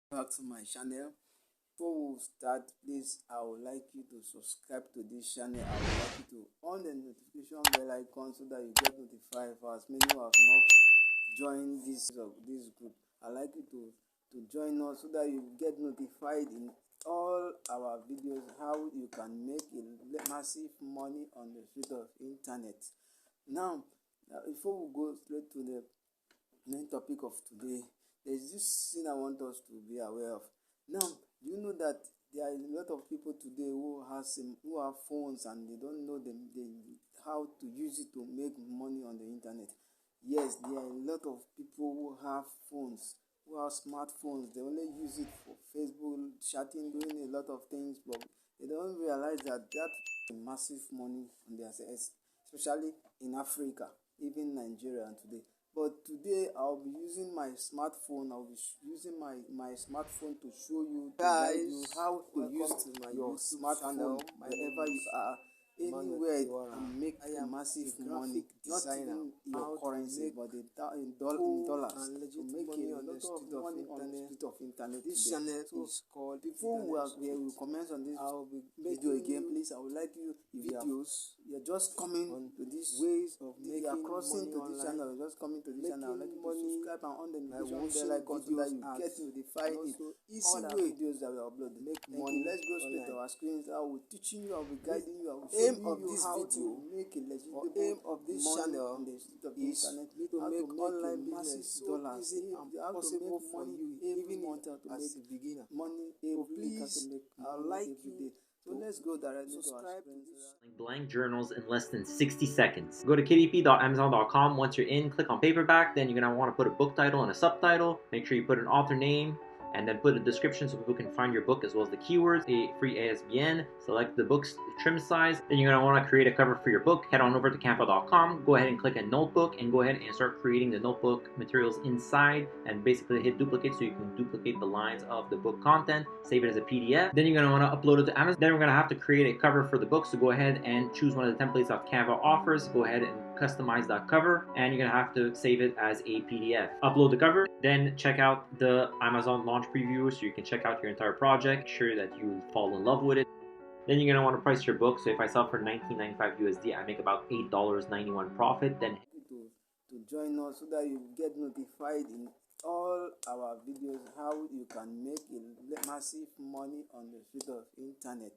Back to my channel. Before we start, please, I would like you to subscribe to this channel. I would like you to on the notification bell icon so that you get notified for as many who have not joined this group. I'd like you to join us so that you get notified in all our videos how you can make a massive money on the street of internet. Now, before we go straight to the main topic of today, there's this thing I want us to be aware of. Now, do you know that there are a lot of people today who have phones and they don't know how to use it to make money on the internet? Yes, there are a lot of people who have phones, who have smartphones. They only use it for Facebook, chatting, doing a lot of things, but they don't realize that massive money on their side, especially in Africa, even Nigeria today. But today I'll be using my smartphone. I'll be using my smartphone to show you, to guide you how to use your smartphone wherever you are, anywhere and make a massive money, not even your currency, but in dollars, to make a lot of money on the street of internet. This channel is called. Before we comment on this video again, please, I would like you, if you're just coming to this ways of making, you are crossing to this channel, you're just coming to this channel, like to subscribe and on the notification bell icon so that you get notified in easy way videos that we upload. Make money. Let's go straight to our screens. I will teaching you, I will guiding you, I will showing you how to make a legitimate aim of this channel on the street of the internet, to make online business dollars and possible for you even want to make a beginner money every week, to make money every day. So let's go directly to our screens. Blank journals in less than 60 seconds. Go to kdp.amazon.com. Once you're in, click on paperback. Then you're going to want to put a book title and a subtitle. Make sure you put an author name and then put a description so people can find your book as well as the keywords, a free ISBN, select the book's trim size. Then you're going to want to create a cover for your book. Head on over to canva.com, go ahead and click a notebook and go ahead and start creating the notebook materials inside, and basically hit duplicate so you can duplicate the lines of the book content, save it as a PDF. Then you're going to want to upload it to Amazon. Then we're going to have to create a cover for the book, so go ahead and choose one of the templates that Canva offers. Go ahead and customize that cover, and you're gonna have to save it as a PDF. Upload the cover, then check out the Amazon launch preview so you can check out your entire project. Make sure that you fall in love with it. Then you're gonna want to price your book. So if I sell for $19.95 USD, I make about $8.91 profit. Then to join us so that you get notified in all our videos how you can make a massive money on the street of internet.